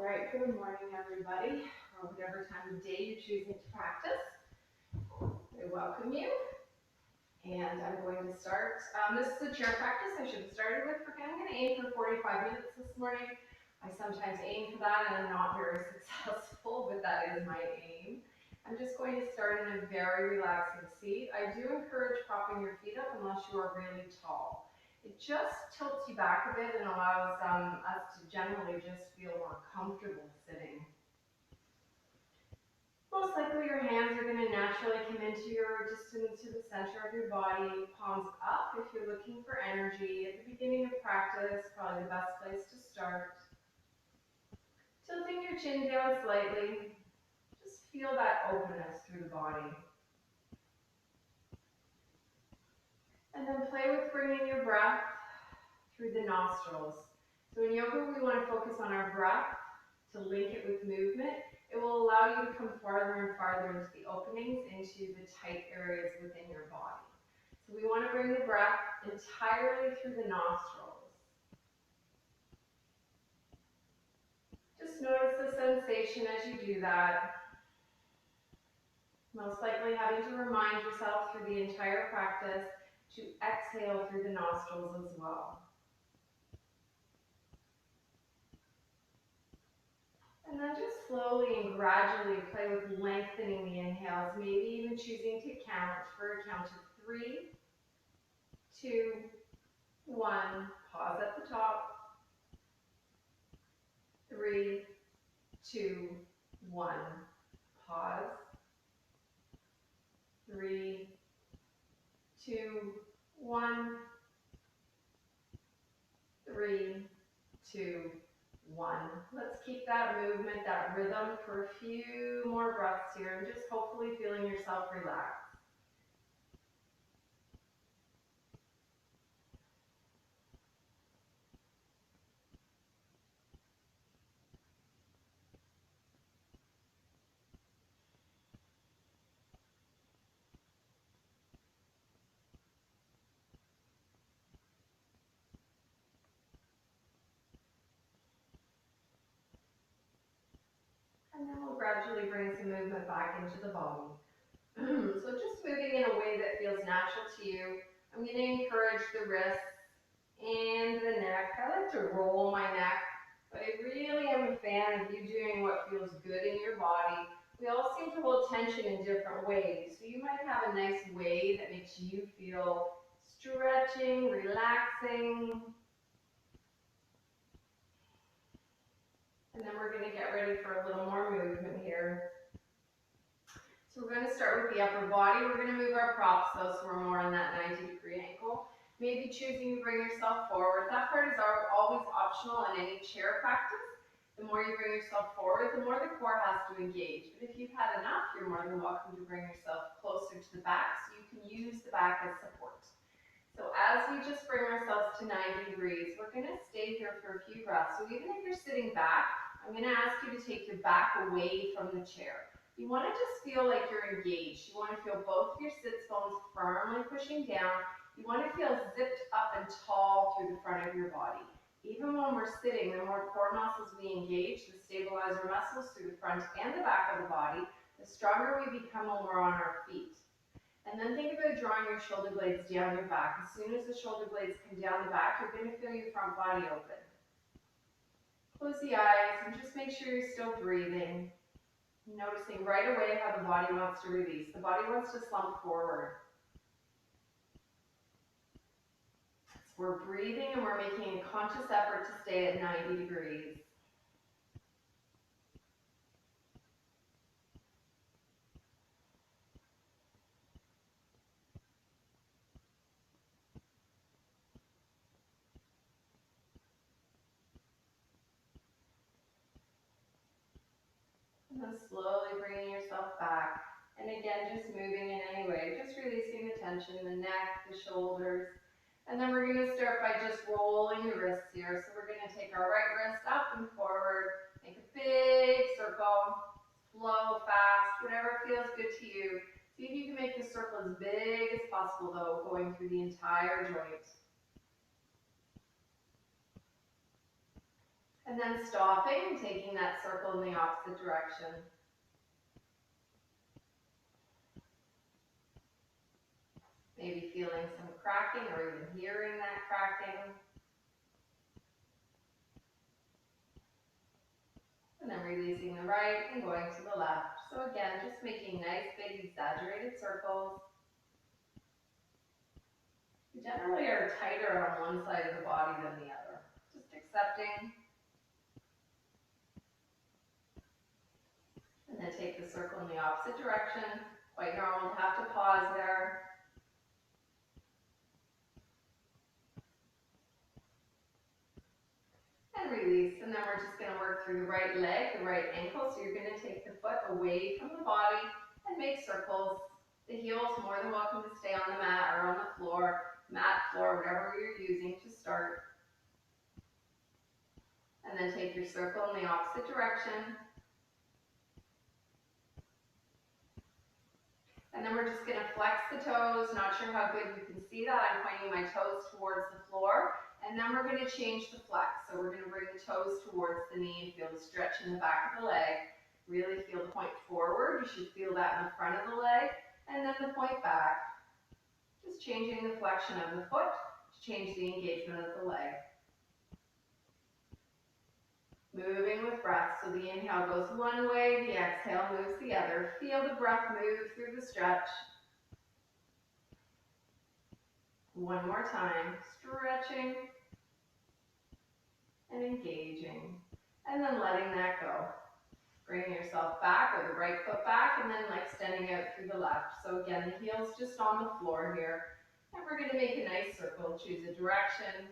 right, good morning, everybody, or whatever time of day you're choosing to practice. I welcome you, and I'm going to start. This is a chair practice I should have started with. I'm going to aim for 45 minutes this morning. I sometimes aim for that, and I'm not very successful, but that is my aim. I'm just going to start in a very relaxing seat. I do encourage propping your feet up unless you are really tall. It just tilts you back a bit and allows us to generally just feel more comfortable sitting. Most likely your hands are going to naturally come into the center of your body, palms up if you're looking for energy. At the beginning of practice, probably the best place to start. Tilting your chin down slightly. Just feel that openness through the body. And then play with bringing your breath through the nostrils. So in yoga, we want to focus on our breath to link it with movement. It will allow you to come farther and farther into the openings, into the tight areas within your body. So we want to bring the breath entirely through the nostrils. Just notice the sensation as you do that. Most likely having to remind yourself through the entire practice to exhale through the nostrils as well. And then just slowly and gradually play with lengthening the inhales, maybe even choosing to count for a count of 3, 2, 1. Pause at the top. 3, 2, 1. Pause. 3, 2, 1. 3, 2, 1. Let's keep that movement, that rhythm for a few more breaths here, and just hopefully feeling yourself relax. And then we'll gradually bring some movement back into the body. So just moving in a way that feels natural to you. I'm going to encourage the wrists and the neck. I like to roll my neck, but I really am a fan of you doing what feels good in your body. We all seem to hold tension in different ways, so you might have a nice way that makes you feel stretching, relaxing. And then we're going to get ready for a little more movement here. So we're going to start with the upper body. We're going to move our props though, so we're more on that 90-degree angle. Maybe choosing to bring yourself forward. That part is always optional in any chair practice. The more you bring yourself forward, the more the core has to engage. But if you've had enough, you're more than welcome to bring yourself closer to the back so you can use the back as support. So as we just bring ourselves to 90 degrees, we're going to stay here for a few breaths. So even if you're sitting back, I'm going to ask you to take your back away from the chair. You want to just feel like you're engaged. You want to feel both of your sits bones firmly pushing down. You want to feel zipped up and tall through the front of your body. Even when we're sitting, the more core muscles we engage, the stabilizer muscles through the front and the back of the body, the stronger we become when we're on our feet. And then think about drawing your shoulder blades down your back. As soon as the shoulder blades come down the back, you're going to feel your front body open. Close the eyes and just make sure you're still breathing. Noticing right away how the body wants to release. The body wants to slump forward. So we're breathing and we're making a conscious effort to stay at 90 degrees. And then slowly bringing yourself back. And again, just moving in any way. Just releasing the tension, the neck, the shoulders. And then we're going to start by just rolling the wrists here. So we're going to take our right wrist up and forward, make a big circle, slow, fast, whatever feels good to you. See if you can make the circle as big as possible though, going through the entire joint. And And then stopping, taking that circle in the opposite direction. Maybe feeling some cracking or even hearing that cracking. And then releasing the right and going to the left. So again, just making nice, big, exaggerated circles. We generally are tighter on one side of the body than the other. Just accepting. And then take the circle in the opposite direction. Quite normal to have to pause there. And release. And then we're just going to work through the right leg, the right ankle. So you're going to take the foot away from the body and make circles. The heel's more than welcome to stay on the mat or on the floor, mat, floor, whatever you're using to start. And then take your circle in the opposite direction. And then we're just going to flex the toes. Not sure how good you can see that. I'm pointing my toes towards the floor. And then we're going to change the flex. So we're going to bring the toes towards the knee and feel the stretch in the back of the leg. Really feel the point forward. You should feel that in the front of the leg. And then the point back. Just changing the flexion of the foot to change the engagement of the leg. Moving with breath. So the inhale goes one way, the exhale moves the other. Feel the breath move through the stretch. One more time. Stretching and engaging. And then letting that go. Bringing yourself back or the right foot back and then extending out through the left. So again, the heel's just on the floor here. And we're going to make a nice circle. Choose a direction.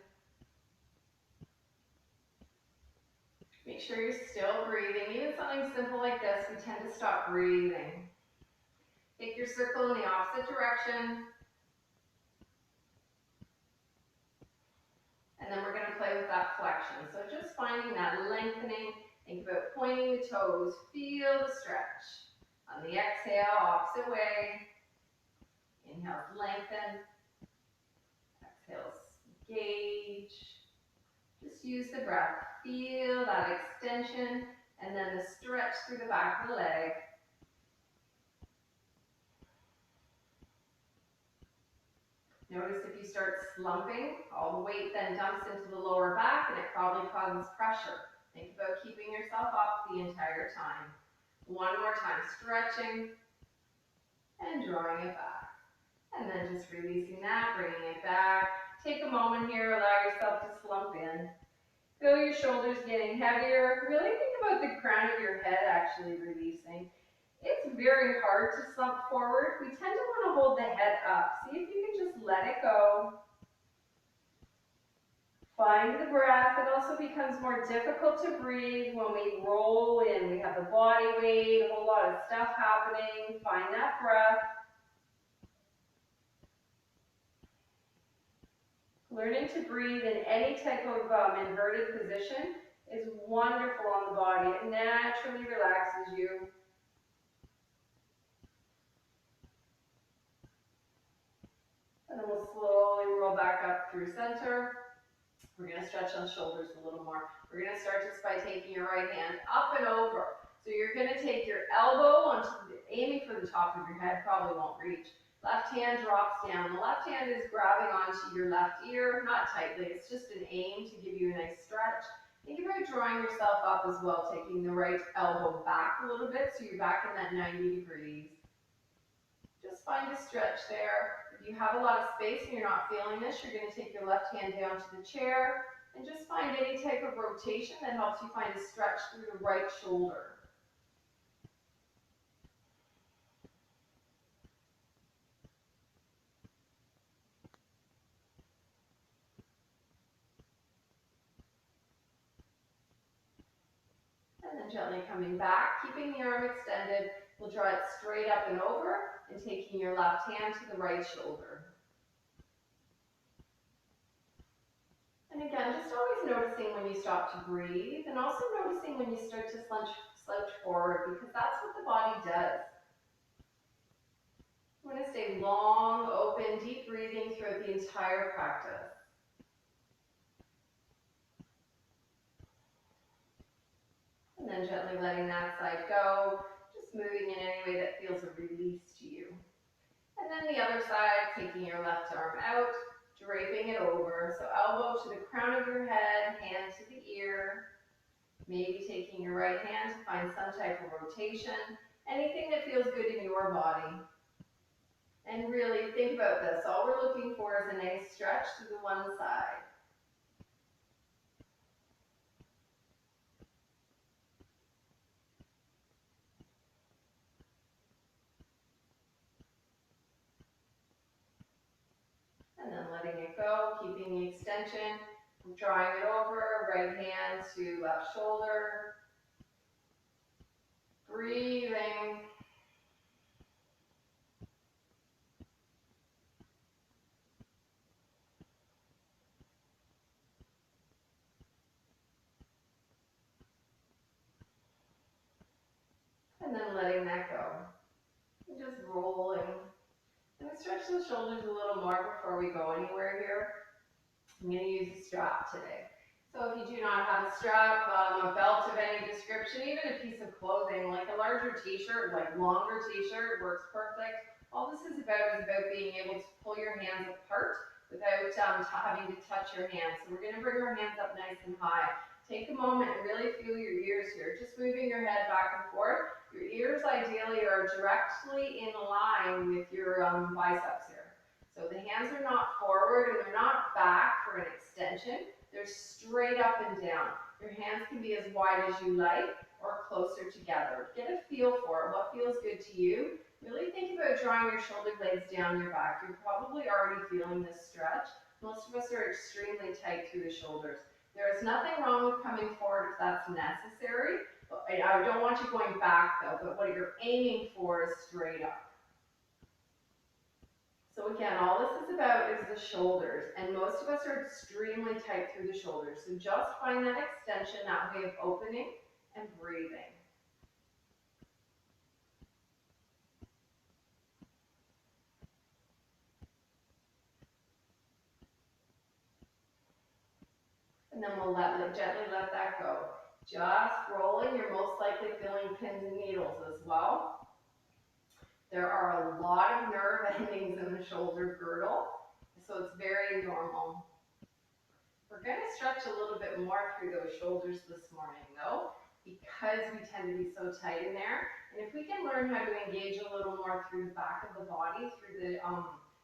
Make sure you're still breathing. Even something simple like this, we tend to stop breathing. Take your circle in the opposite direction. And then we're going to play with that flexion. So just finding that lengthening. Think about pointing the toes. Feel the stretch. On the exhale, opposite way. Inhale, lengthen. Exhale, engage. Just use the breath. Feel that extension and then the stretch through the back of the leg. Notice if you start slumping, all the weight then dumps into the lower back and it probably causes pressure. Think about keeping yourself up the entire time. One more time, stretching and drawing it back. And then just releasing that, bringing it back. Take a moment here, allow yourself to slump in. Feel your shoulders getting heavier. Really think about the crown of your head actually releasing. It's very hard to slump forward. We tend to want to hold the head up. See if you can just let it go. Find the breath. It also becomes more difficult to breathe when we roll in. We have the body weight, a whole lot of stuff happening. Find that breath. Learning to breathe in any type of inverted position is wonderful on the body. It naturally relaxes you. And then we'll slowly roll back up through center. We're going to stretch on shoulders a little more. We're going to start just by taking your right hand up and over. So you're going to take your elbow onto aiming for the top of your head, probably won't reach. Left hand drops down. The left hand is grabbing onto your left ear, not tightly. It's just an aim to give you a nice stretch. Think about drawing yourself up as well, taking the right elbow back a little bit so you're back in that 90 degrees. Just find a stretch there. If you have a lot of space and you're not feeling this, you're going to take your left hand down to the chair and just find any type of rotation that helps you find a stretch through the right shoulder. And then gently coming back, keeping the arm extended, we'll draw it straight up and over and taking your left hand to the right shoulder. And again, just always noticing when you stop to breathe and also noticing when you start to slouch forward because that's what the body does. You want to stay long, open, deep breathing throughout the entire practice. then gently letting that side go, just moving in any way that feels a release to you. And then the other side, taking your left arm out, draping it over. So elbow to the crown of your head, hand to the ear. Maybe taking your right hand to find some type of rotation. Anything that feels good in your body. And really think about this. All we're looking for is a nice stretch to the one side. And then letting it go, keeping the extension, drawing it over, right hand to left shoulder. Breathing. And then letting that go. And just rolling. And stretch the shoulders a little more before we go anywhere here. I'm going to use a strap today. So if you do not have a strap, a belt of any description, even a piece of clothing, like a larger t-shirt, like longer t-shirt, works perfect. All this is about being able to pull your hands apart without having to touch your hands. So we're going to bring our hands up nice and high. Take a moment and really feel your ears here. Just moving your head back and forth. Your ears ideally are directly in line with your biceps here. So the hands are not forward and they're not back for an extension. They're straight up and down. Your hands can be as wide as you like or closer together. Get a feel for it. What feels good to you? Really think about drawing your shoulder blades down your back. You're probably already feeling this stretch. Most of us are extremely tight through the shoulders. There is nothing wrong with coming forward if that's necessary. I don't want you going back though, but what you're aiming for is straight up. So again, all this is about is the shoulders, and most of us are extremely tight through the shoulders. So just find that extension, that way of opening and breathing. And then we'll gently let that go. Just rolling, you're most likely feeling pins and needles as well. There are a lot of nerve endings in the shoulder girdle, so it's very normal. We're going to stretch a little bit more through those shoulders this morning though, because we tend to be so tight in there. And if we can learn how to engage a little more through the back of the body, through the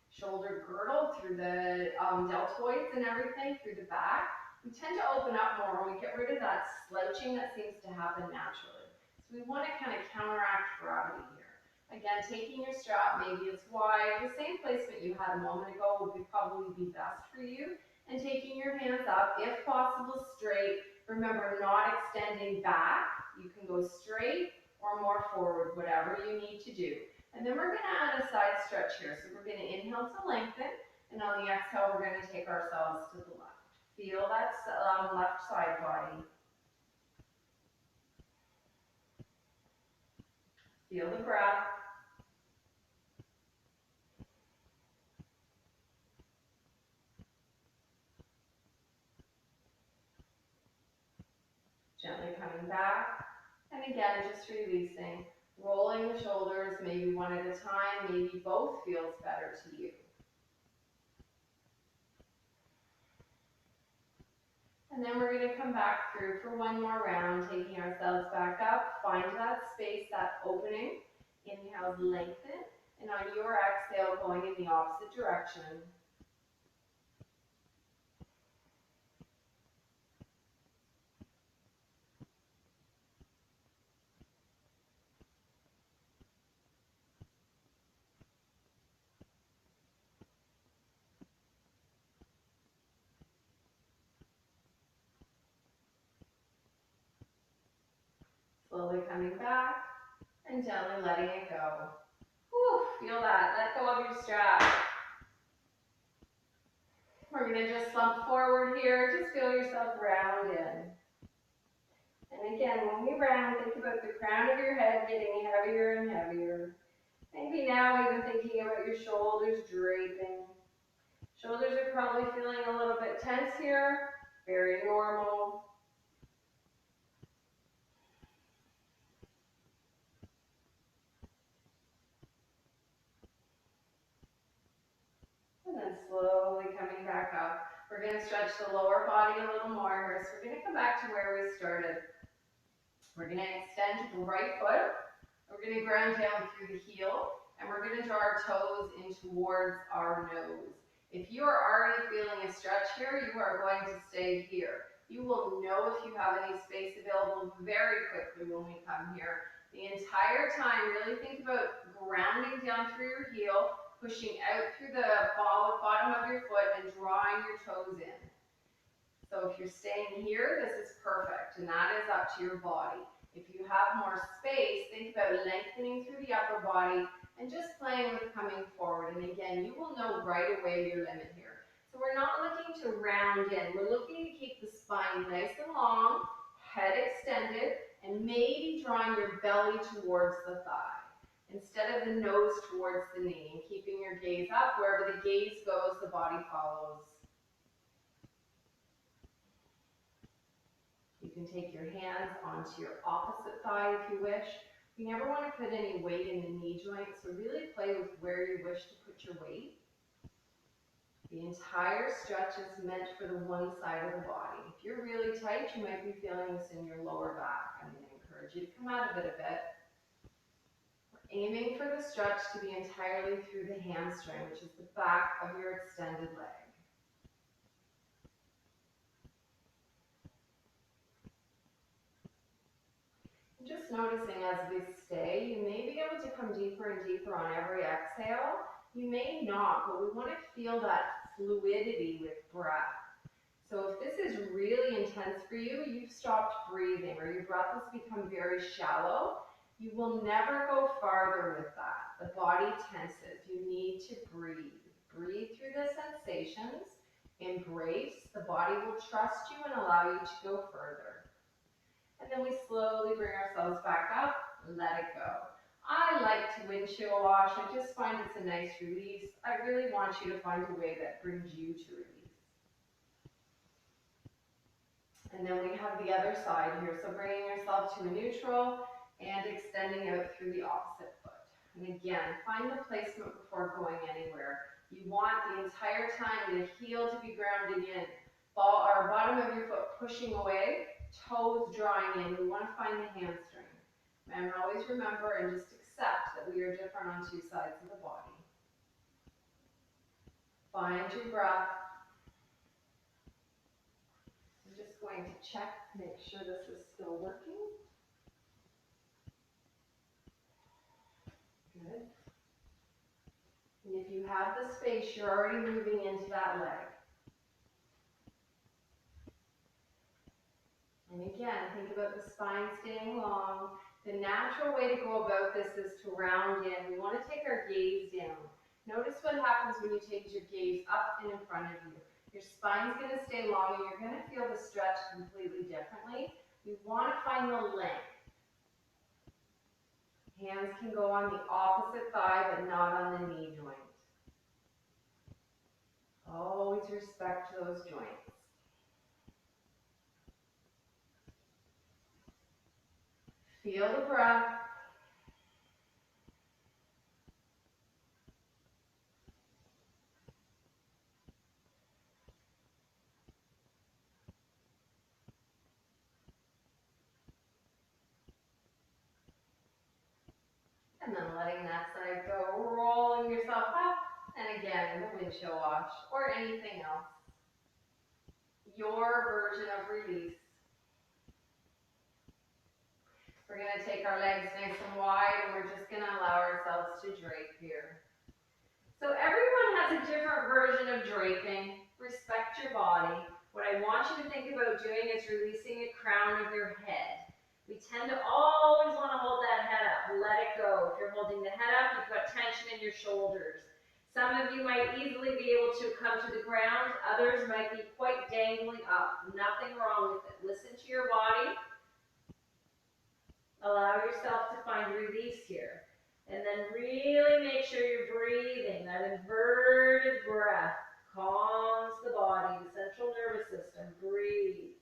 shoulder girdle, through the deltoids and everything, through the back, we tend to open up more and we get rid of that slouching that seems to happen naturally. So we want to kind of counteract gravity here. Again, taking your strap, maybe it's wide, the same placement you had a moment ago would probably be best for you. And taking your hands up, if possible, straight. Remember, not extending back. You can go straight or more forward, whatever you need to do. And then we're going to add a side stretch here. So we're going to inhale to lengthen, and on the exhale, we're going to take ourselves to the left. Feel that left side body. Feel the breath. Gently coming back. And again, just releasing. Rolling the shoulders, maybe one at a time, maybe both feels better to you. And then we're going to come back through for one more round, taking ourselves back up. Find that space, that opening. Inhale, lengthen. And on your exhale, going in the opposite direction. Slowly coming back and gently letting it go. Whew, feel that. Let go of your strap. We're going to just slump forward here. Just feel yourself round in. And again, when we round, think about the crown of your head getting heavier and heavier. Maybe now even thinking about your shoulders draping. Shoulders are probably feeling a little bit tense here. Very normal. We're going to stretch the lower body a little more here. So we're going to come back to where we started. We're going to extend the right foot. We're going to ground down through the heel. And we're going to draw our toes in towards our nose. If you are already feeling a stretch here, you are going to stay here. You will know if you have any space available very quickly when we come here. The entire time, really think about grounding down through your heel, pushing out through the bottom of your foot and drawing your toes in. So if you're staying here, this is perfect, and that is up to your body. If you have more space, think about lengthening through the upper body and just playing with coming forward. And again, you will know right away your limit here. So we're not looking to round in. We're looking to keep the spine nice and long, head extended, and maybe drawing your belly towards the thigh instead of the nose towards the knee, and keeping your gaze up. Wherever the gaze goes, the body follows. You can take your hands onto your opposite thigh if you wish. You never want to put any weight in the knee joint, so really play with where you wish to put your weight. The entire stretch is meant for the one side of the body. If you're really tight, you might be feeling this in your lower back. I'm going to encourage you to come out of it a bit. We're aiming for the stretch to be entirely through the hamstring, which is the back of your extended leg. Just noticing as we stay, you may be able to come deeper and deeper on every exhale. You may not, but we want to feel that fluidity with breath. So if this is really intense for you, you've stopped breathing or your breath has become very shallow, you will never go farther with that. The body tenses. You need to breathe. Breathe through the sensations. Embrace. The body will trust you and allow you to go further. And then we slowly bring ourselves back up, let it go. I like to windshield wash. I just find it's a nice release. I really want you to find a way that brings you to release. And then we have the other side here. So bringing yourself to a neutral and extending out through the opposite foot. And again, find the placement before going anywhere. You want the entire time the heel to be grounded in, bottom of your foot pushing away, toes drawing in. We want to find the hamstring. And always remember and just accept that we are different on two sides of the body. Find your breath. I'm just going to check, make sure this is still working. Good. And if you have the space, you're already moving into that leg. And again, think about the spine staying long. The natural way to go about this is to round in. We want to take our gaze down. Notice what happens when you take your gaze up and in front of you. Your spine's going to stay long and you're going to feel the stretch completely differently. We want to find the length. Hands can go on the opposite thigh, but not on the knee joint. Always respect those joints. Feel the breath. And then letting that side go, rolling yourself up. And again, the windshield wash or anything else. Your version of release. We're going to take our legs nice and wide and we're just going to allow ourselves to drape here. So everyone has a different version of draping. Respect your body. What I want you to think about doing is releasing the crown of your head. We tend to always want to hold that head up. Let it go. If you're holding the head up, you've got tension in your shoulders. Some of you might easily be able to come to the ground. Others might be quite dangling up. Nothing wrong with it. Listen to your body. Allow yourself to find release here. And then really make sure you're breathing. That inverted breath calms the body, the central nervous system. Breathe.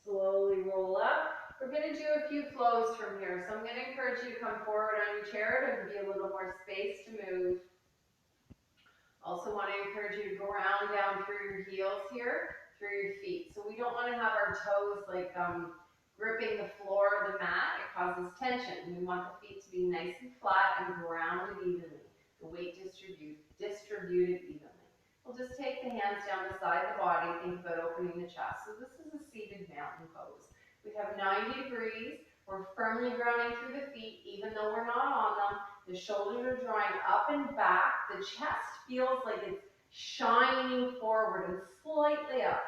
Slowly roll up. We're going to do a few flows from here. So I'm going to encourage you to come forward on your chair to give you a little more space to move. Also want to encourage you to go around down through your heels here, through your feet. So we don't want to have our toes like gripping the floor of the mat. It causes tension. We want the feet to be nice and flat and grounded evenly. The weight distributed evenly. We'll just take the hands down beside the body. Think about opening the chest. So this is a seated mountain pose. We have 90 degrees. We're firmly grounding through the feet, even though we're not on them. The shoulders are drawing up and back. The chest feels like it's shining forward and slightly up.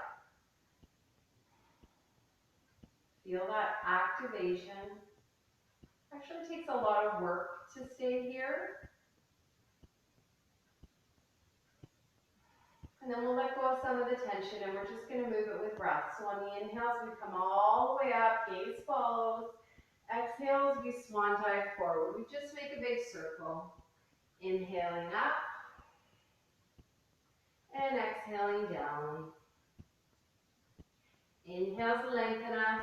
Feel that activation. Actually, it takes a lot of work to stay here. And then we'll let go of some of the tension, and we're just going to move it with breath. So on the inhales, we come all the way up, gaze follows. Exhales, we swan dive forward. We just make a big circle. Inhaling up. And exhaling down. Inhales, lengthen us.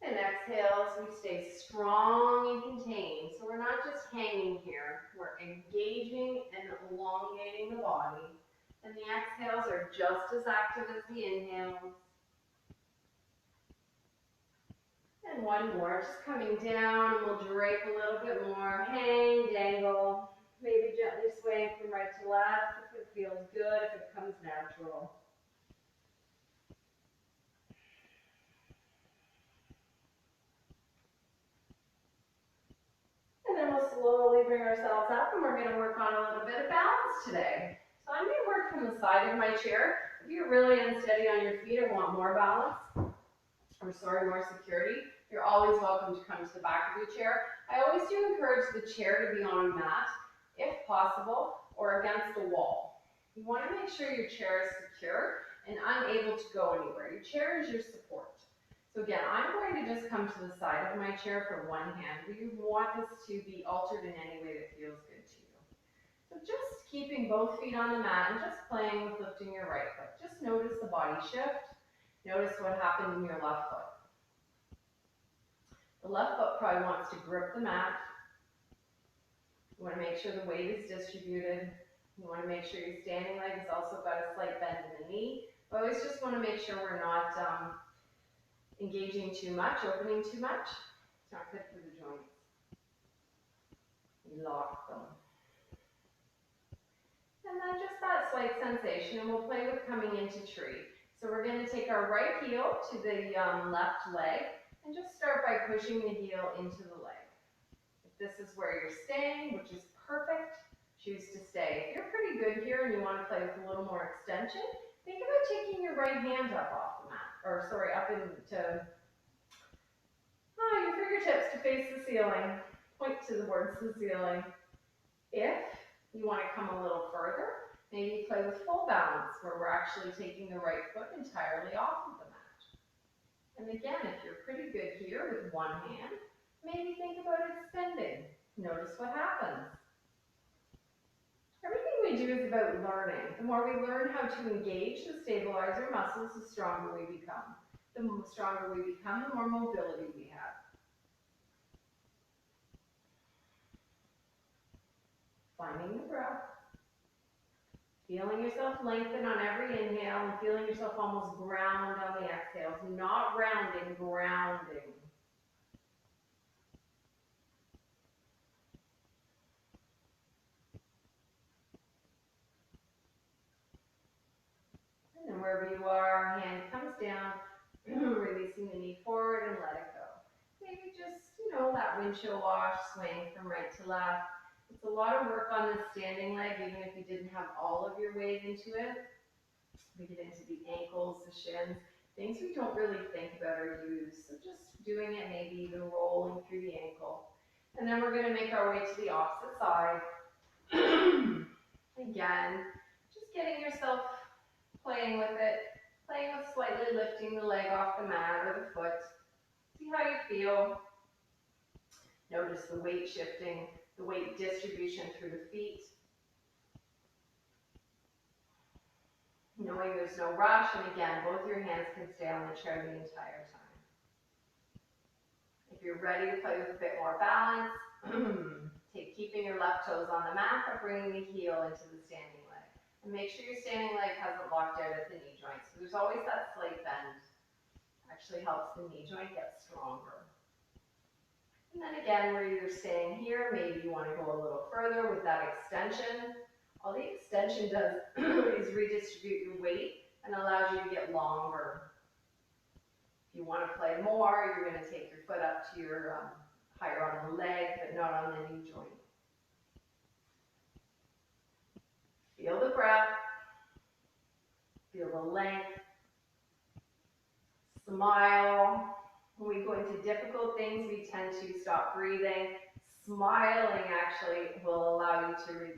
And exhales, we stay strong and contained. So we're not just hanging here. We're engaging and elongating the body. And the exhales are just as active as the inhales. And one more, just coming down, and we'll drape a little bit more. Hang, dangle. Maybe gently swaying from right to left if it feels good, if it comes natural. And then we'll slowly bring ourselves up, and we're going to work on a little bit of balance today. So I'm going to work from the side of my chair. If you're really unsteady on your feet or want more balance, more security, you're always welcome to come to the back of your chair. I always do encourage the chair to be on a mat, if possible, or against a wall. You want to make sure your chair is secure and unable to go anywhere. Your chair is your support. So again, I'm going to just come to the side of my chair for one hand. We want this to be altered in any way that feels good to you. So just keeping both feet on the mat and just playing with lifting your right foot. Just notice the body shift. Notice what happened in your left foot. The left foot probably wants to grip the mat. You want to make sure the weight is distributed. You want to make sure your standing leg has also got a slight bend in the knee. But always just want to make sure we're not engaging too much, opening too much. It's not good for the joints. We lock them. And then just that slight sensation, and we'll play with coming into tree. So we're going to take our right heel to the left leg, and just start by pushing the heel into the leg. If this is where you're staying, which is perfect, choose to stay. If you're pretty good here and you want to play with a little more extension, think about taking your right hand up off the mat, or sorry, up into your fingertips to face the ceiling. Point towards the ceiling. If you want to come a little further, maybe play with full balance, where we're actually taking the right foot entirely off of the mat. And again, if you're pretty good here with one hand, maybe think about extending. Notice what happens. Everything we do is about learning. The more we learn how to engage the stabilizer muscles, the stronger we become. The stronger we become, the more mobility we have. Finding the breath. Feeling yourself lengthen on every inhale and feeling yourself almost ground on the exhales. Not rounding, grounding. And then wherever you are, hand comes down, releasing the knee forward and let it go. Maybe just, that windshield wash, swaying from right to left. It's a lot of work on the standing leg, even if you didn't have all of your weight into it. We get into the ankles, the shins, things we don't really think about or use. So just doing it, maybe even rolling through the ankle. And then we're going to make our way to the opposite side. Again, just getting yourself playing with it, playing with slightly lifting the leg off the mat or the foot. See how you feel. Notice the weight shifting, the weight distribution through the feet. Knowing there's no rush, and again, both your hands can stay on the chair the entire time. If you're ready to play with a bit more balance, keeping your left toes on the mat, but bringing the heel into the standing leg. And make sure your standing leg hasn't locked out at the knee joint. So there's always that slight bend. Actually helps the knee joint get stronger. And then again, we're either staying here, maybe you want to go a little further with that extension. All the extension does is redistribute your weight and allows you to get longer. If you want to play more, you're going to take your foot up to your higher on the leg, but not on the knee joint. Feel the breath. Feel the length. Smile. When we go into difficult things, we tend to stop breathing. Smiling actually will allow you to release.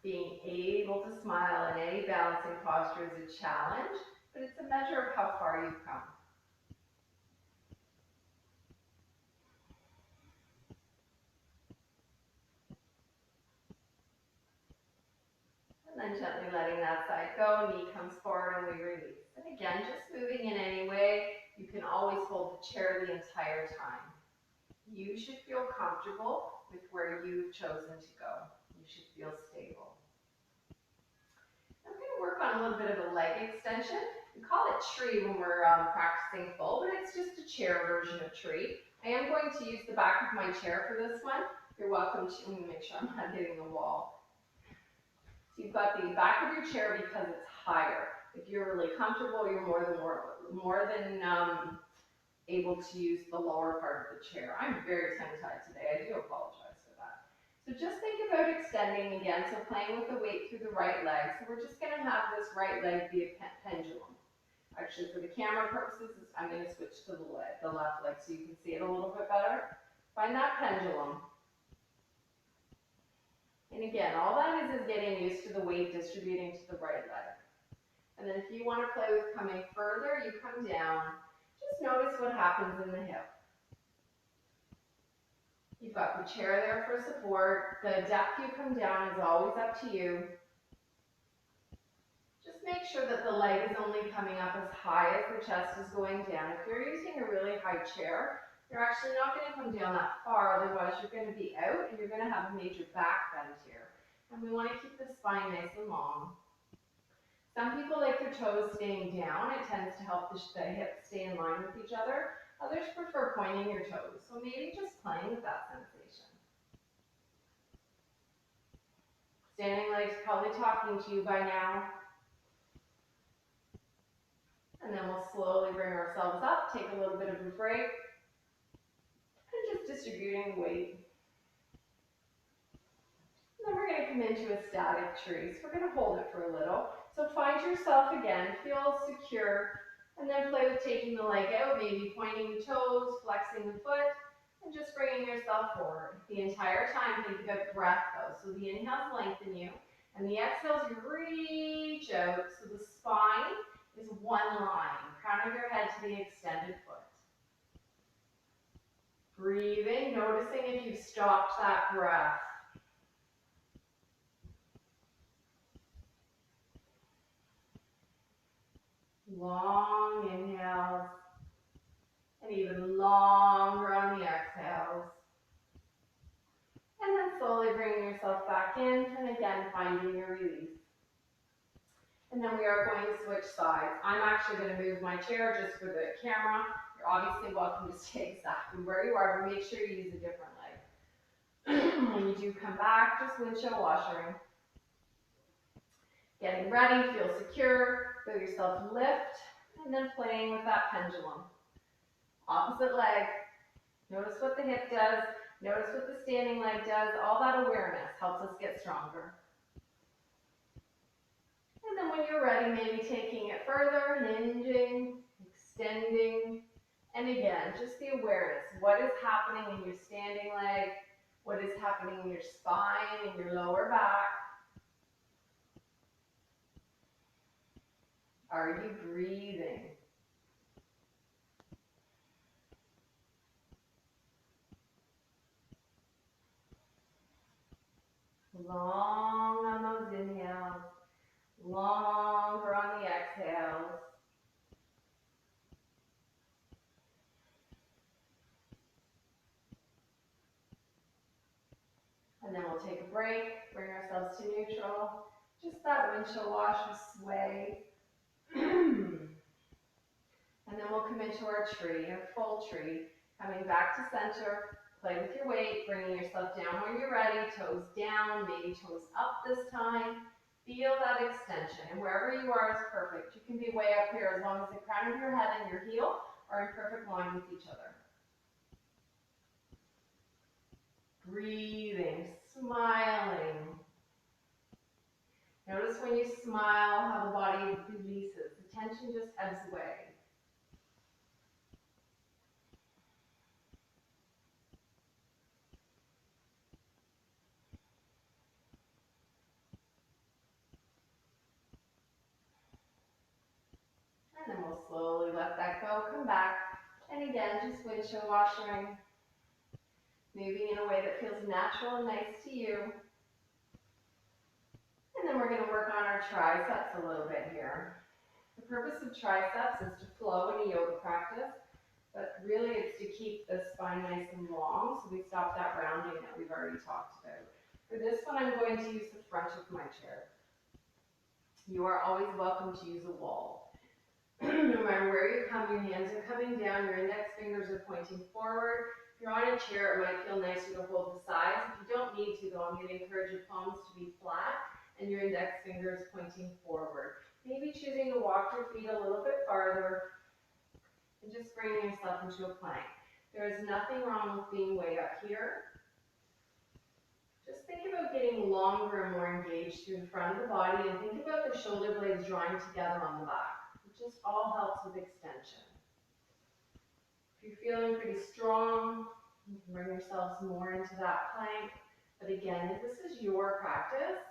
Being able to smile in any balancing posture is a challenge, but it's a measure of how far you've come. And then gently letting that side go, knee comes forward and we release. And again, just moving in any way, you can always hold the chair the entire time. You should feel comfortable with where you've chosen to go. You should feel stable. I'm going to work on a little bit of a leg extension. We call it tree when we're practicing full, but it's just a chair version of tree. I am going to use the back of my chair for this one. You're welcome to, let me make sure I'm not hitting the wall. So you've got the back of your chair because it's higher. If you're really comfortable, you're more than able to use the lower part of the chair. I'm very tongue-tied today. I do apologize for that. So just think about extending again, so playing with the weight through the right leg. So we're just going to have this right leg be a pendulum. Actually, for the camera purposes, I'm going to switch to the left leg so you can see it a little bit better. Find that pendulum. And again, all that is getting used to the weight distributing to the right leg. And then if you want to play with coming further, you come down. Just notice what happens in the hip. You've got the chair there for support. The depth you come down is always up to you. Just make sure that the leg is only coming up as high as the chest is going down. If you're using a really high chair, you're actually not going to come down that far, otherwise you're going to be out and you're going to have a major back bend here. And we want to keep the spine nice and long. Some people like their toes staying down. It tends to help the hips stay in line with each other. Others prefer pointing your toes, so maybe just playing with that sensation. Standing leg's probably talking to you by now. And then we'll slowly bring ourselves up, take a little bit of a break, and just distributing the weight. And then we're going to come into a static tree. So we're going to hold it for a little. So find yourself again, feel secure, and then play with taking the leg out, maybe pointing the toes, flexing the foot, and just bringing yourself forward. The entire time, think about breath though. So the inhales lengthen you, and the exhales you reach out, so the spine is one line, crown of your head to the extended foot. Breathing, noticing if you've stopped that breath. Long inhales, and even longer on the exhales. And then slowly bringing yourself back in, and again finding your release. And then we are going to switch sides. I'm actually going to move my chair just for the camera. You're obviously welcome to stay exactly where you are, but make sure you use a different leg. When you do come back, just windshield washering. Getting ready, feel secure, feel yourself lift, and then playing with that pendulum. Opposite leg. Notice what the hip does. Notice what the standing leg does. All that awareness helps us get stronger. And then when you're ready, maybe taking it further, hinging, extending, and again, just the awareness. What is happening in your standing leg? What is happening in your spine, in your lower back? Are you breathing? Long on those inhales, longer on the exhales. we'll take a break, bring ourselves to neutral. Just that windshield wash or sway. And then we'll come into our tree, our full tree. Coming back to center, play with your weight, bringing yourself down when you're ready, toes down, maybe toes up this time. Feel that extension, and wherever you are is perfect. You can be way up here as long as the crown of your head and your heel are in perfect line with each other. Breathing, smiling. Notice when you smile how the body releases. The tension just ebbs away. And then we'll slowly let that go, come back. And again, just windshield washing. Moving in a way that feels natural and nice to you. And then we're going to work on our triceps a little bit here. The purpose of triceps is to flow in a yoga practice, but really it's to keep the spine nice and long, so we stop that rounding that we've already talked about. For this one, I'm going to use the front of my chair. You are always welcome to use a wall. No matter where you come, your hands are coming down, your index fingers are pointing forward. If you're on a chair, it might feel nicer to hold the sides. If you don't need to, though, I'm going to encourage your palms to be flat and your index fingers pointing forward. Maybe choosing to walk your feet a little bit farther and just bringing yourself into a plank. There is nothing wrong with being way up here. Just think about getting longer and more engaged through the front of the body, and think about the shoulder blades drawing together on the back. It just all helps with extension. If you're feeling pretty strong, you can bring yourselves more into that plank. But again, this is your practice,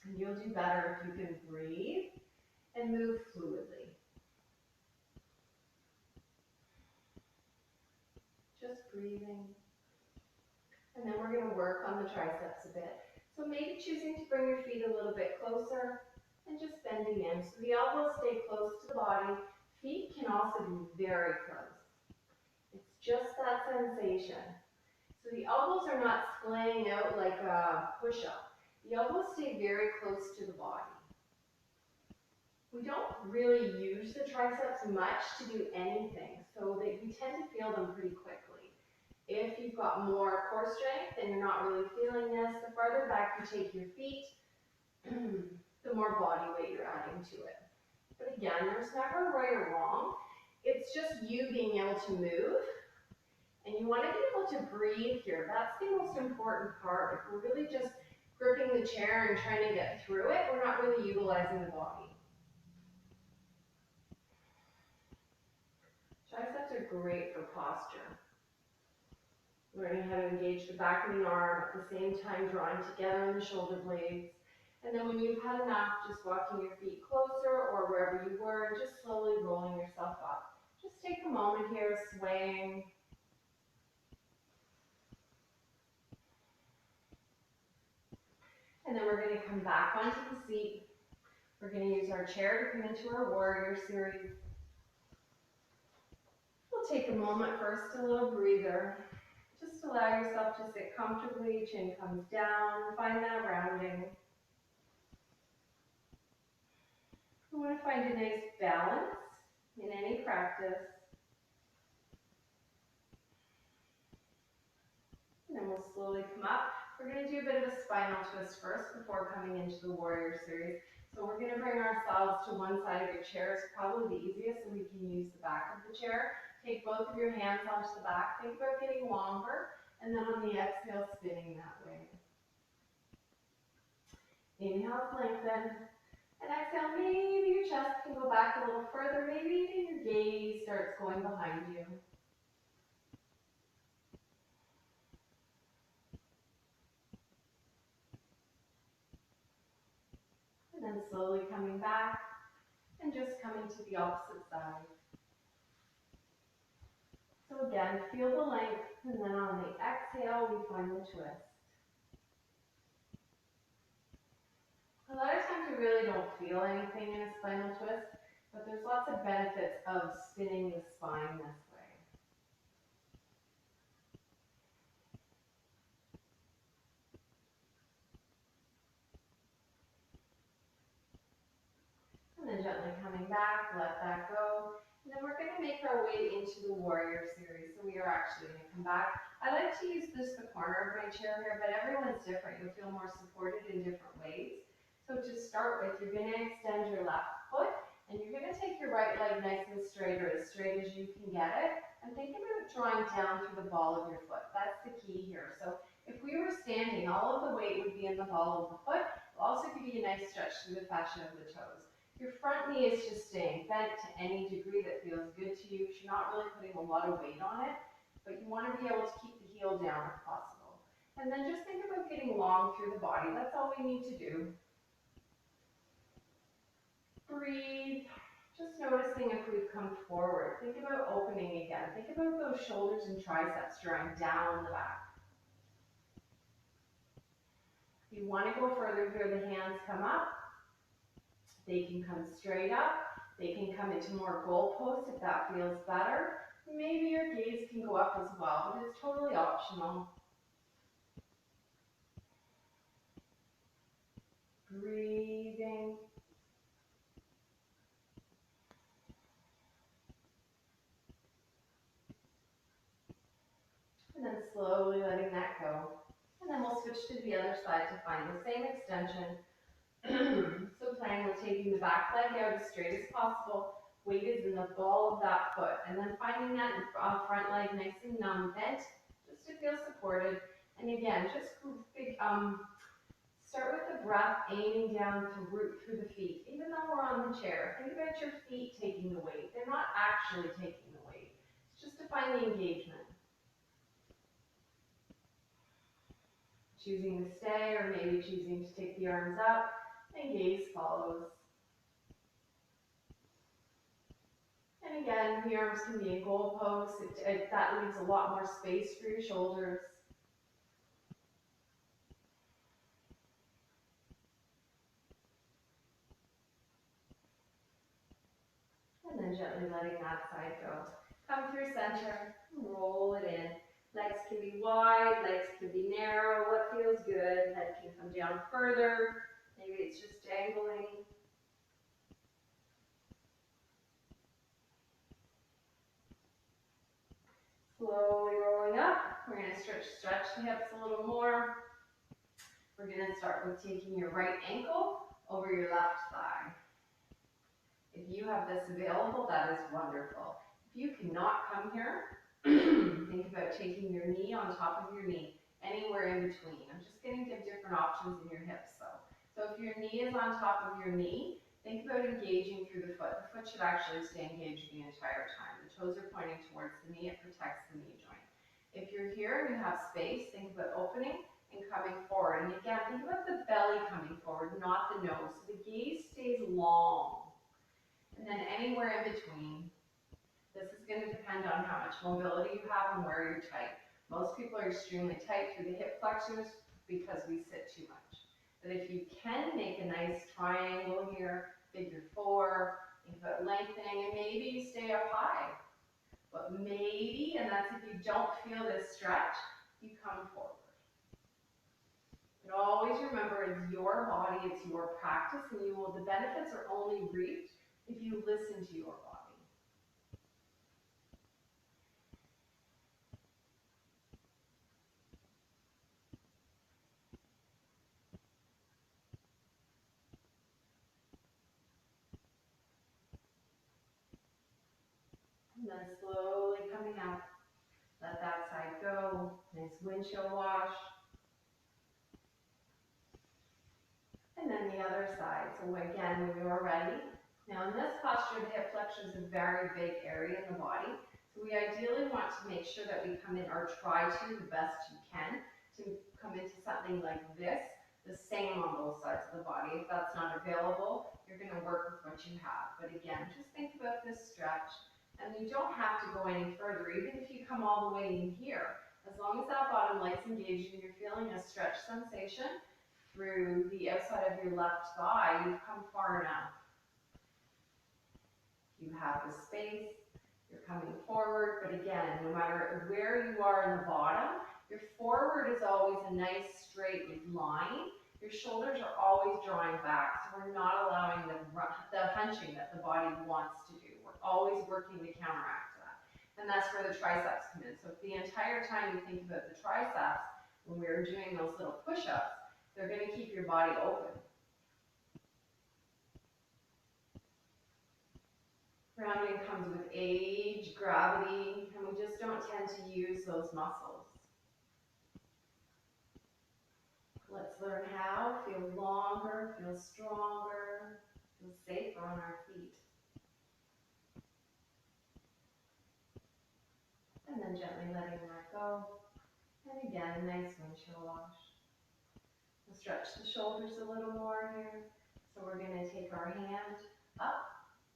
and you'll do better if you can breathe and move fluidly. Just breathing. And then we're going to work on the triceps a bit. So maybe choosing to bring your feet a little bit closer and just bending in. So the elbows stay close to the body. Feet can also be very close. It's just that sensation. So the elbows are not splaying out like a push-up. The elbows stay very close to the body. We don't really use the triceps much to do anything, so we tend to feel them pretty quickly. If you've got more core strength and you're not really feeling this, the farther back you take your feet, the more body weight you're adding to it. But again, there's never right or wrong. It's just you being able to move, and you want to be able to breathe here. That's the most important part. If we're really just gripping the chair and trying to get through it, we're not really utilizing the body. Triceps are great for posture. Learning how to engage the back of the arm at the same time drawing together on the shoulder blades. And then when you've had enough, just walking your feet closer or wherever you were, and just slowly rolling yourself up. Just take a moment here, swaying. And then we're going to come back onto the seat. We're going to use our chair to come into our warrior series. We'll take a moment first, a little breather. Just allow yourself to sit comfortably, chin comes down, find that rounding. We want to find a nice balance in any practice. And then we'll slowly come up. We're going to do a bit of a spinal twist first before coming into the warrior series. So we're going to bring ourselves to one side of your chair. It's probably the easiest, so we can use the back of the chair. Take both of your hands onto the back. Think about getting longer, and then on the exhale, spinning that way. Inhale, lengthen. And exhale, maybe your chest can go back a little further. Maybe even your gaze starts going behind you. And then slowly coming back and just coming to the opposite side. So again, feel the length, and then on the exhale, we find the twist. A lot of times we really don't feel anything in a spinal twist, but there's lots of benefits of spinning the spine this way. our way into the warrior series. So we are actually going to come back. I like to use this the corner of my chair here, but everyone's different. You'll feel more supported in different ways. So to start with, you're going to extend your left foot, and you're going to take your right leg nice and straight, or as straight as you can get it. And think about drawing down through the ball of your foot. That's the key here. So if we were standing, all of the weight would be in the ball of the foot. It'll also give you a nice stretch through the fascia of the toes. Your front knee is just staying bent to any degree that feels good to you. You're not really putting a lot of weight on it, but you want to be able to keep the heel down if possible. And then just think about getting long through the body. That's all we need to do. Breathe. Just noticing if we've come forward. Think about opening again. Think about those shoulders and triceps drawing down the back. If you want to go further here, the hands come up. They can come straight up. They can come into more goalposts if that feels better. Maybe your gaze can go up as well, but it's totally optional. Breathing. And then slowly letting that go. And then we'll switch to the other side to find the same extension. So playing with taking the back leg out as straight as possible. Weight is in the ball of that foot. And then finding that front leg nice and bent, just to feel supported. And again, just start with the breath, aiming down to root through the feet. Even though we're on the chair, think about your feet taking the weight. They're not actually taking the weight. It's just to find the engagement. Choosing to stay, or maybe choosing to take the arms up, and gaze follows. And again, the arms can be in goalposts. That leaves a lot more space for your shoulders. And then gently letting that side go. Come through center, roll it in. Legs can be wide, legs can be narrow. What feels good? Head can come down further. Maybe it's just dangling. Slowly rolling up. We're going to stretch the hips a little more. We're going to start with taking your right ankle over your left thigh. If you have this available, that is wonderful. If you cannot come here, think about taking your knee on top of your knee, anywhere in between. I'm just going to give different options in your hips though. So if your knee is on top of your knee, think about engaging through the foot. The foot should actually stay engaged the entire time. The toes are pointing towards the knee. It protects the knee joint. If you're here and you have space, think about opening and coming forward. And again, think about the belly coming forward, not the nose. So the gaze stays long. And then anywhere in between. This is going to depend on how much mobility you have and where you're tight. Most people are extremely tight through the hip flexors because we sit too much. But if you can make a nice triangle here, figure four, think about lengthening, and maybe you stay up high. But maybe, and that's if you don't feel this stretch, you come forward. But always remember, it's your body, it's your practice, and the benefits are only reaped if you listen to your body. And then slowly coming up, let that side go. Nice windshield wash. And then the other side. So again, when you're ready. Now in this posture, the hip flexor is a very big area in the body. So we ideally want to make sure that we come in, or try to the best you can, to come into something like this, the same on both sides of the body. If that's not available, you're going to work with what you have. But again, just think about this stretch. And you don't have to go any further, even if you come all the way in here. As long as that bottom leg's engaged and you're feeling a stretch sensation through the outside of your left thigh, you've come far enough. You have the space, you're coming forward, but again, no matter where you are in the bottom, your forward is always a nice straight line. Your shoulders are always drawing back, so we're not allowing the hunching that the body wants to do. We're always working to counteract that. and that's where the triceps come in. So if the entire time you think about the triceps, when we were doing those little push-ups, they're going to keep your body open. Grounding comes with age, gravity, and we just don't tend to use those muscles. Let's learn how, feel longer, feel stronger, feel safer on our feet. And then gently letting that go. And again, nice windshield wash. We'll stretch the shoulders a little more here. So we're going to take our hand up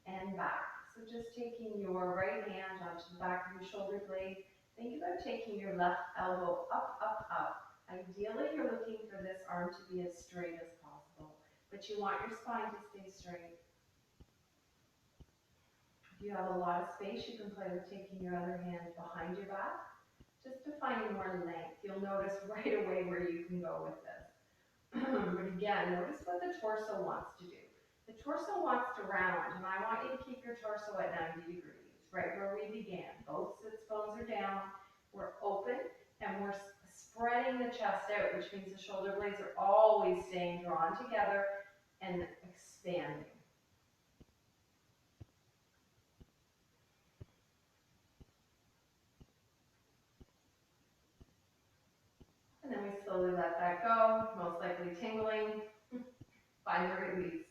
and back. So just taking your right hand onto the back of your shoulder blade. Think about taking your left elbow up, up, up. Ideally, you're looking for this arm to be as straight as possible, but you want your spine to stay straight. If you have a lot of space, you can play with taking your other hand behind your back, just to find more length. You'll notice right away where you can go with this. But again, notice what the torso wants to do. The torso wants to round, and I want you to keep your torso at 90 degrees, right where we began. Both sits bones are down, we're open, and we're spreading the chest out, which means the shoulder blades are always staying drawn together and expanding. And then we slowly let that go, most likely tingling. Find the release.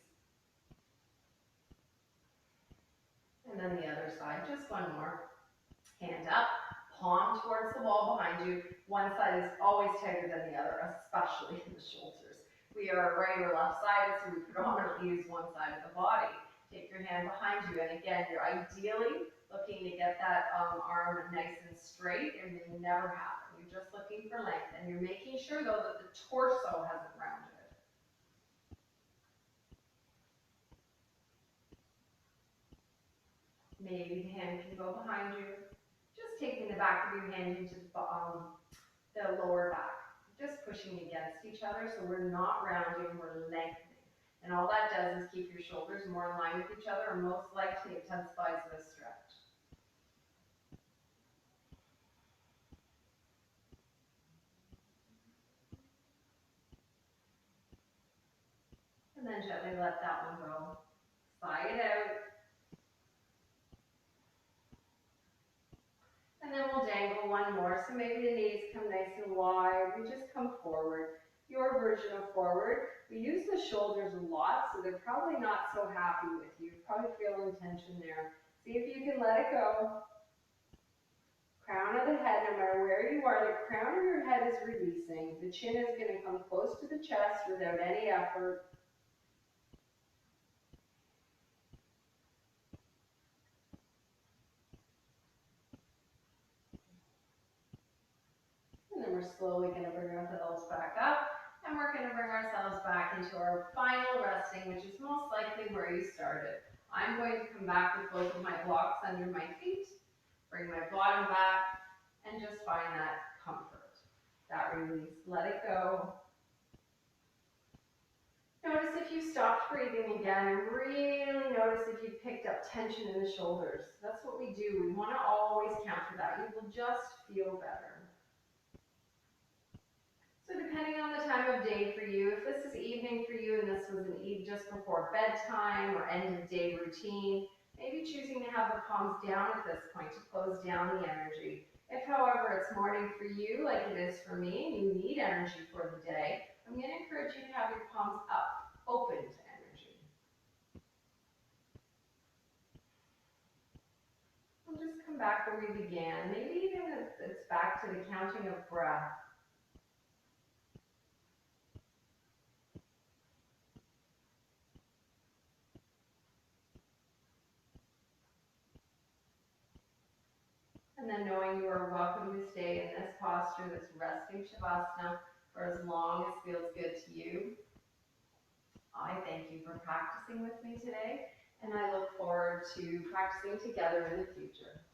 And then the other side, just one more. Hand up, palm towards the wall behind you. One side is always tighter than the other, especially in the shoulders. We are right or left sided, so we predominantly use one side of the body. Take your hand behind you, and again, you're ideally looking to get that arm nice and straight, and they never happen. You're just looking for length, and you're making sure, though, that the torso hasn't rounded. Maybe the hand can go behind you. Just taking the back of your hand into the lower back. Just pushing against each other, so we're not rounding, we're lengthening. And all that does is keep your shoulders more in line with each other, and most likely intensifies this stretch. And then gently let that one go. Sigh it out. And then we'll dangle one more. So maybe the knees come nice and wide. We just come forward. Your version of forward. We use the shoulders a lot, so they're probably not so happy with you. Probably feeling tension there. See if you can let it go. Crown of the head, no matter where you are, the crown of your head is releasing. The chin is going to come close to the chest without any effort. And then we're slowly going to bring ourselves back up. And we're going to bring ourselves back into our final resting, which is most likely where you started. I'm going to come back with both of my blocks under my feet, bring my bottom back, and just find that comfort, that release. Let it go. Notice if you stopped breathing again, and really notice if you picked up tension in the shoulders. That's what we do. We want to always counter that. You will just feel better. So depending on the time of day for you, if this is evening for you and this was an eve just before bedtime or end of day routine, maybe choosing to have the palms down at this point to close down the energy. If, however, it's morning for you, like it is for me, and you need energy for the day, I'm going to encourage you to have your palms up, open to energy. And just come back where we began. Maybe even it's back to the counting of breath. And then knowing you are welcome to stay in this posture, this resting Shavasana, for as long as feels good to you. I thank you for practicing with me today, and I look forward to practicing together in the future.